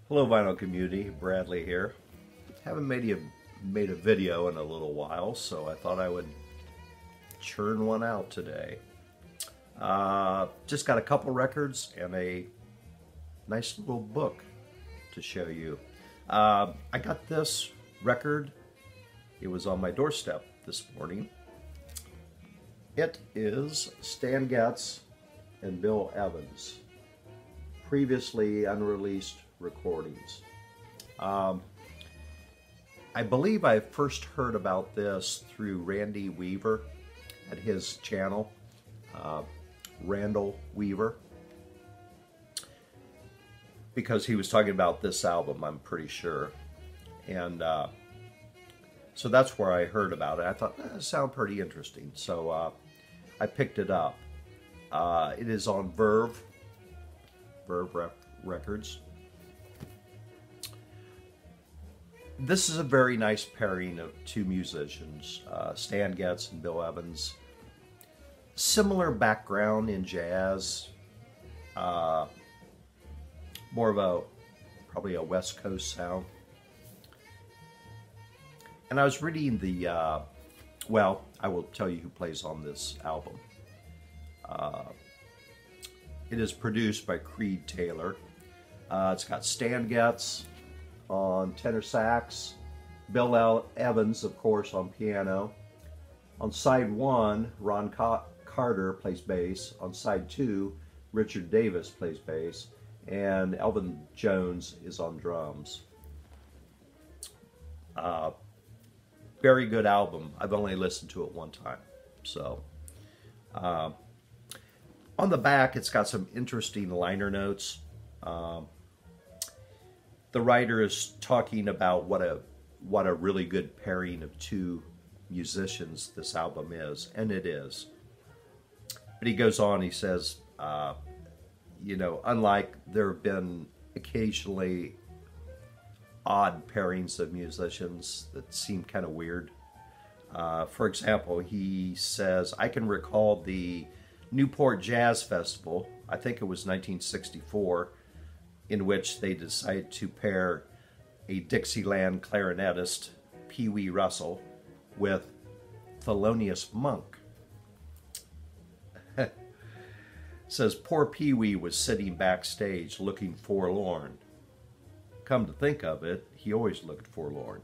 Hello vinyl community, Bradley here. Haven't made a video in a little while, so I thought I would churn one out today. Just got a couple records and a nice little book to show you. I got this record, it was on my doorstep this morning. It is Stan Getz and Bill Evans, previously unreleased recordings. I believe I first heard about this through Randy Weaver at his channel, Randall Weaver, because he was talking about this album, I'm pretty sure. And so that's where I heard about it. I thought, that sounds pretty interesting. So I picked it up. It is on Verve Records. This is a very nice pairing of two musicians, Stan Getz and Bill Evans. Similar background in jazz, more of probably a West Coast sound. And I was reading the, well, I will tell you who plays on this album. It is produced by Creed Taylor. It's got Stan Getz on tenor sax, Bill Evans, of course, on piano. On side one, Ron Carter plays bass. On side two, Richard Davis plays bass. And Elvin Jones is on drums. Very good album. I've only listened to it one time. So, on the back, it's got some interesting liner notes. The writer is talking about what a really good pairing of two musicians this album is, and it is. But he goes on, he says, you know, unlike there have been occasionally odd pairings of musicians that seem kind of weird. For example, he says, I can recall the Newport Jazz Festival, I think it was 1964, in which they decided to pair a Dixieland clarinetist, Pee Wee Russell, with Thelonious Monk. Says, poor Pee Wee was sitting backstage looking forlorn. Come to think of it, he always looked forlorn.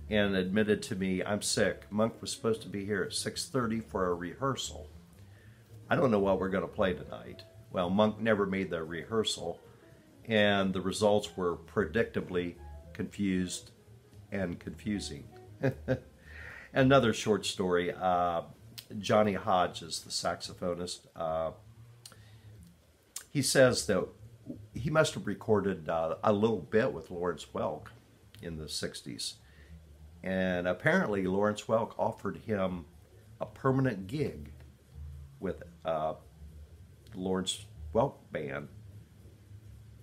And admitted to me, I'm sick. Monk was supposed to be here at 6:30 for a rehearsal. I don't know what we're going to play tonight. Well, Monk never made the rehearsal, and the results were predictably confused and confusing. Another short story, Johnny Hodge is the saxophonist. He says that he must have recorded a little bit with Lawrence Welk in the 60s. And apparently Lawrence Welk offered him a permanent gig with Lawrence Welk Band,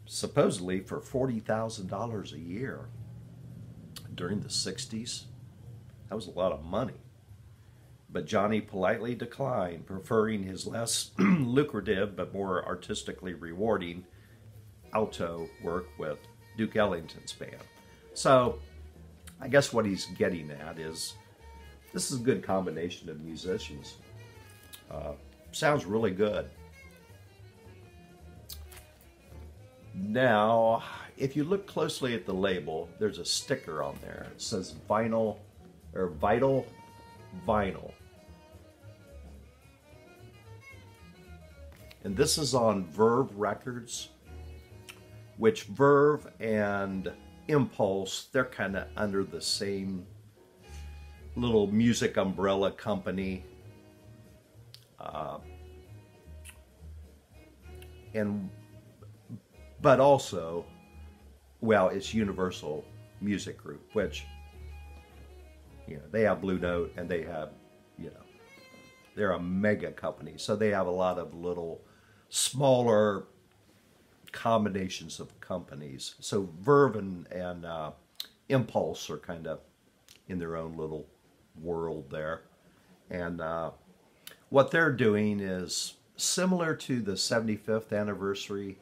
supposedly for $40,000 a year during the 60s. That was a lot of money. But Johnny politely declined, preferring his less lucrative but more artistically rewarding alto work with Duke Ellington's band. So I guess what he's getting at is this is a good combination of musicians. Sounds really good. Now, if you look closely at the label, there's a sticker on there. It says vinyl, or Vital Vinyl. And this is on Verve Records, which Verve and Impulse, they're kind of under the same little music umbrella company. But also, well, it's Universal Music Group, which, you know, they have Blue Note and they have, you know, they're a mega company. So they have a lot of little smaller combinations of companies. So Verve and Impulse are kind of in their own little world there. And what they're doing is similar to the 75th anniversary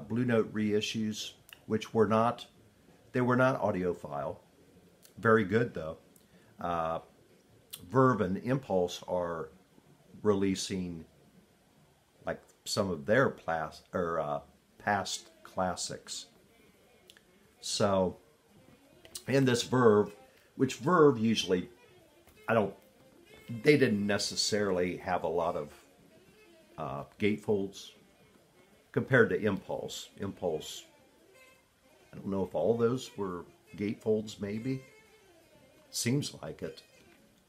Blue Note reissues which were not, they were not audiophile. Very good though. Verve and Impulse are releasing like some of their past classics. So, and this Verve, which Verve usually, they didn't necessarily have a lot of gatefolds compared to Impulse. Impulse, I don't know if all those were gatefolds, maybe. Seems like it.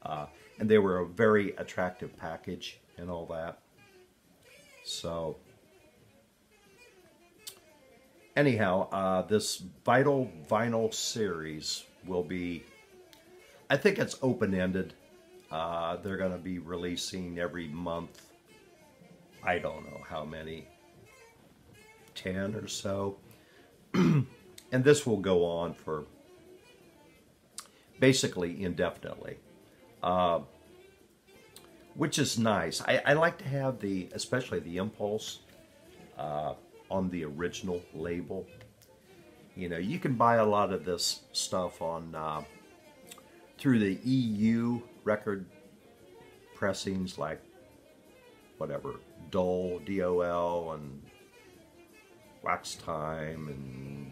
And they were a very attractive package and all that. So, anyhow, this Vital Vinyl series will be, I think it's open-ended. They're going to be releasing every month. I don't know how many, 10 or so. And this will go on for basically indefinitely, which is nice. I like to have especially the Impulse on the original label. You know, you can buy a lot of this stuff on through the EU record pressings, like whatever, Dole, D-O-L, and Wax Time, and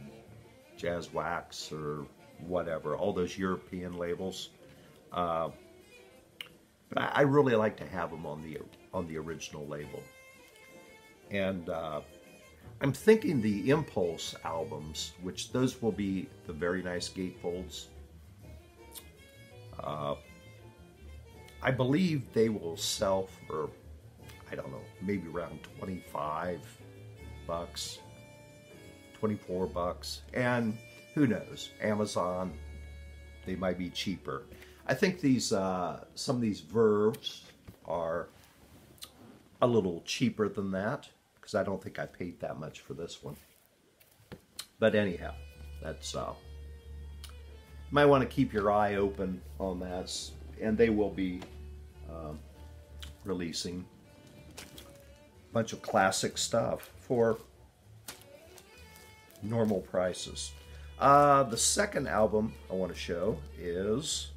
Jazz Wax, or whatever, all those European labels. But I really like to have them on the original label. And I'm thinking the Impulse albums, which those will be the very nice gatefolds. I believe they will sell for, I don't know, maybe around 25 bucks, 24 bucks, and who knows, Amazon, they might be cheaper. I think these some of these Verves are a little cheaper than that, because I don't think I paid that much for this one. But anyhow, that's might want to keep your eye open on that, and they will be releasing a bunch of classic stuff for normal prices. The second album I want to show is,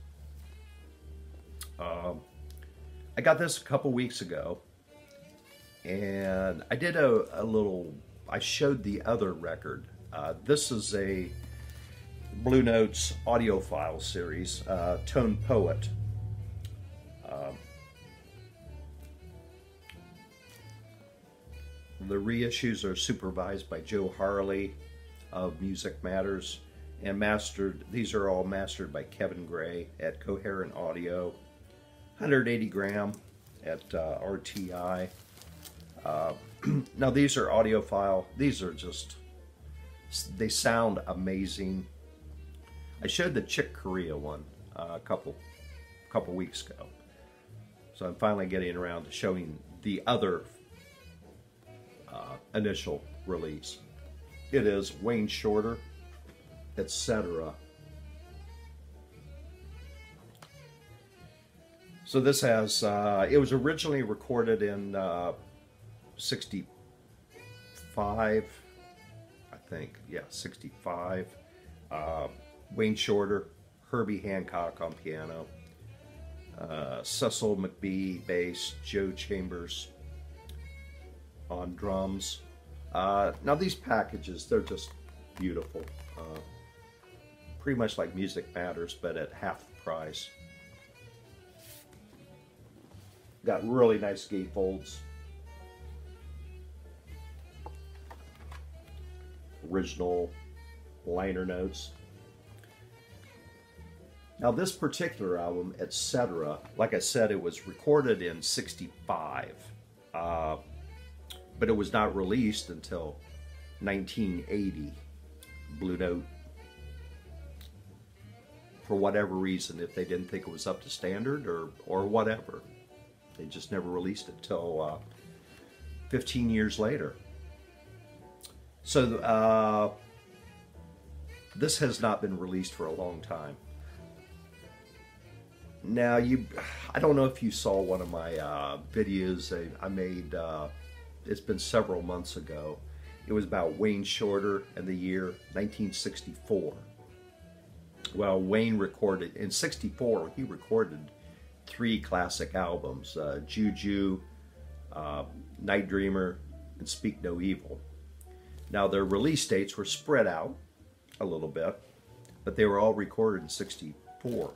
I got this a couple weeks ago, and I did a little, I showed the other record. This is a Blue Notes audiophile series, Tone Poet. The reissues are supervised by Joe Harley of Music Matters, and these are all mastered by Kevin Gray at Coherent Audio, 180 gram at RTI. Now these are audiophile. These are just, they sound amazing. I showed the Chick Corea one a couple weeks ago, so I'm finally getting around to showing the other initial release. It is Wayne Shorter, etc. So this has, it was originally recorded in 65, I think, yeah, 65. Wayne Shorter, Herbie Hancock on piano, Cecil McBee bass, Joe Chambers on drums. Now these packages, they're just beautiful. Pretty much like Music Matters, but at half the price. Got really nice gatefolds. Original liner notes. Now this particular album, etc., like I said, it was recorded in 65. But it was not released until 1980. Blue Note, for whatever reason, if they didn't think it was up to standard or whatever, they just never released it till 15 years later. So this has not been released for a long time. Now I don't know if you saw one of my videos I made. It's been several months ago, It was about Wayne Shorter and the year 1964. Well, Wayne recorded, in 64, he recorded 3 classic albums, Juju, Night Dreamer, and Speak No Evil. Now, their release dates were spread out a little bit, but they were all recorded in 64.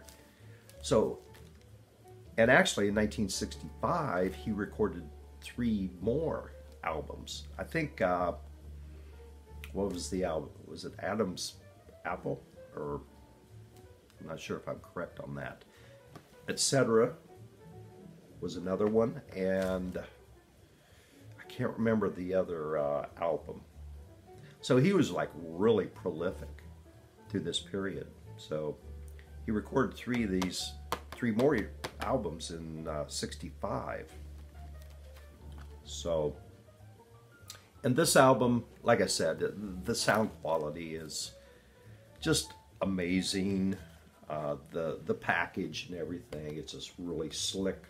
So, and actually in 1965, he recorded 3 more albums. I think, what was the album? Was it Adam's Apple? Or, I'm not sure if I'm correct on that. Etc. was another one, and I can't remember the other album. So he was like really prolific through this period. So he recorded 3 more albums in 65. So, and this album, like I said, the sound quality is just amazing. The package and everything, it's just really slick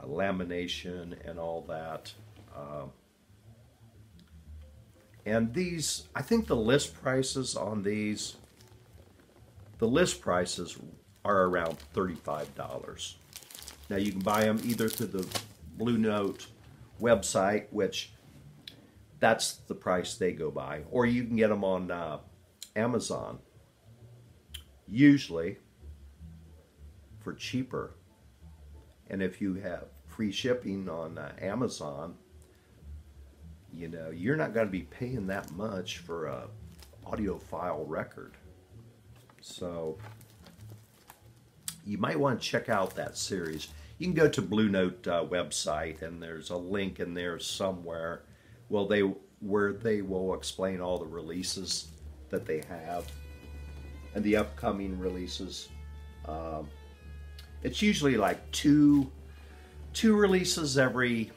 lamination and all that. And these, I think the list prices on these, the list prices are around $35. Now you can buy them either through the Blue Note website, which that's the price they go by, or you can get them on Amazon, usually for cheaper. And if you have free shipping on Amazon, you know, you're not going to be paying that much for a audiophile record. So you might want to check out that series. You can go to Blue Note website, and there's a link in there somewhere where they will explain all the releases that they have and the upcoming releases. It's usually like two releases every,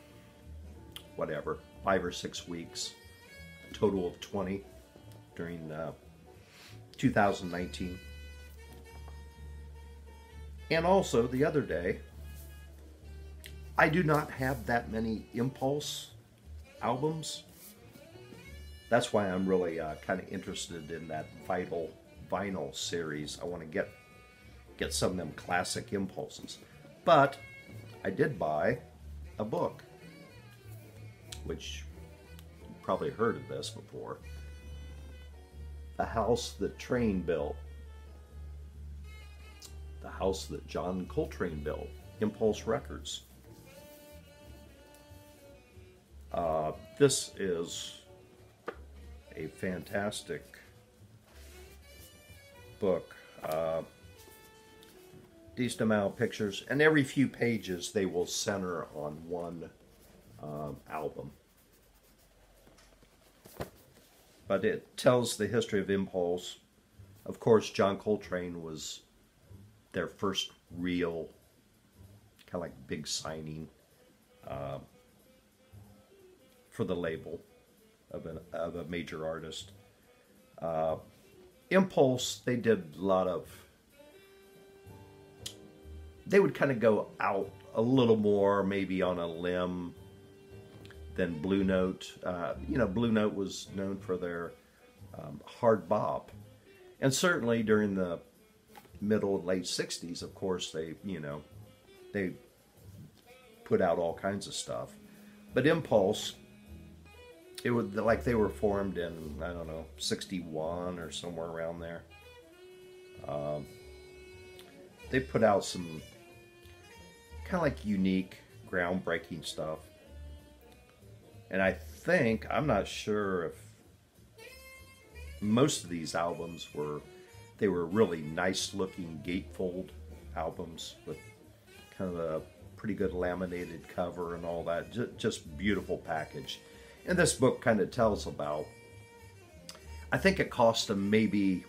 whatever, 5 or 6 weeks, a total of 20 during 2019. And also, the other day, I do not have that many Impulse albums. That's why I'm really kind of interested in that vinyl series. I want to get some of them classic Impulses. But I did buy a book, which you've probably heard of this before. The House That Train Built. The House That John Coltrane Built. Impulse Records. This is a fantastic book. Decent amount of pictures, and every few pages they will center on one album. But it tells the history of Impulse. Of course, John Coltrane was their first real kind of like big signing for the label of a major artist. Impulse, they did a lot of, they would kind of go out a little more, maybe on a limb, than Blue Note. You know, Blue Note was known for their hard bop. And certainly during the middle and late 60s, of course, they put out all kinds of stuff. But Impulse, it was like they were formed in, I don't know, 61 or somewhere around there. They put out some kind of like unique, groundbreaking stuff. And I think, I'm not sure if most of these albums were really nice looking gatefold albums with kind of a pretty good laminated cover and all that. Just beautiful package. And this book kind of tells about, I think it cost them maybe,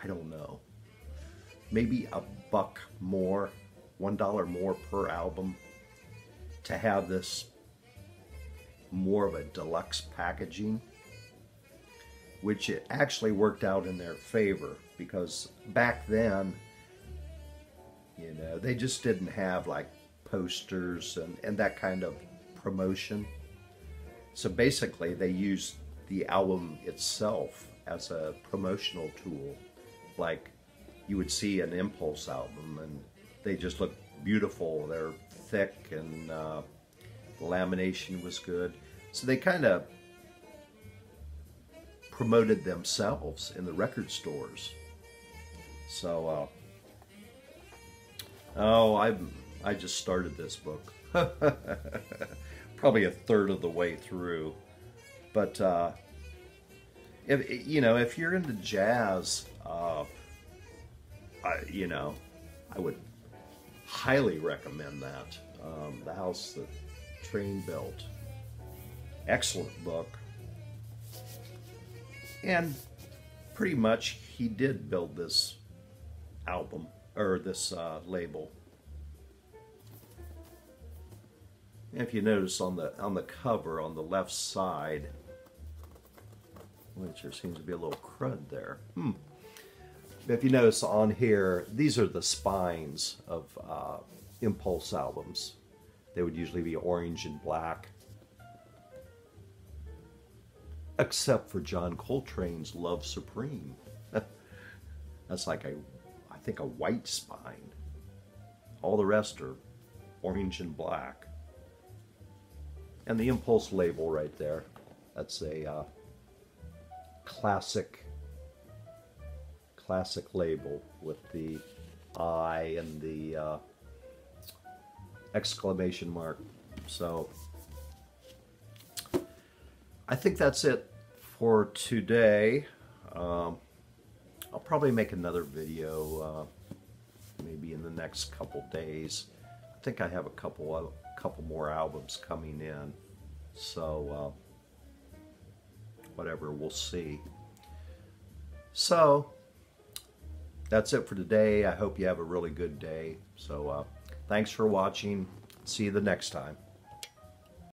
I don't know, maybe $1 more, $1 more per album to have this more of a deluxe packaging, which it actually worked out in their favor, because back then, you know, they just didn't have like posters and that kind of promotion. So basically, they used the album itself as a promotional tool. Like you would see an Impulse album, and they just look beautiful. They're thick, and the lamination was good. So they kind of promoted themselves in the record stores. So, I just started this book. Probably a third of the way through. But if you're into jazz, I would highly recommend that. The House That Train Built. Excellent book. And pretty much he did build this album, or this label. If you notice on the cover on the left side, which there seems to be a little crud there. If you notice on here, these are the spines of Impulse albums. They would usually be orange and black, except for John Coltrane's Love Supreme. That's like I think a white spine. All the rest are orange and black. And the Impulse label right there, that's a classic label with the I and the exclamation mark. So I think that's it for today. I'll probably make another video maybe in the next couple days. I think I have a couple more albums coming in, so whatever, we'll see. So that's it for today. I hope you have a really good day. So thanks for watching. See you the next time.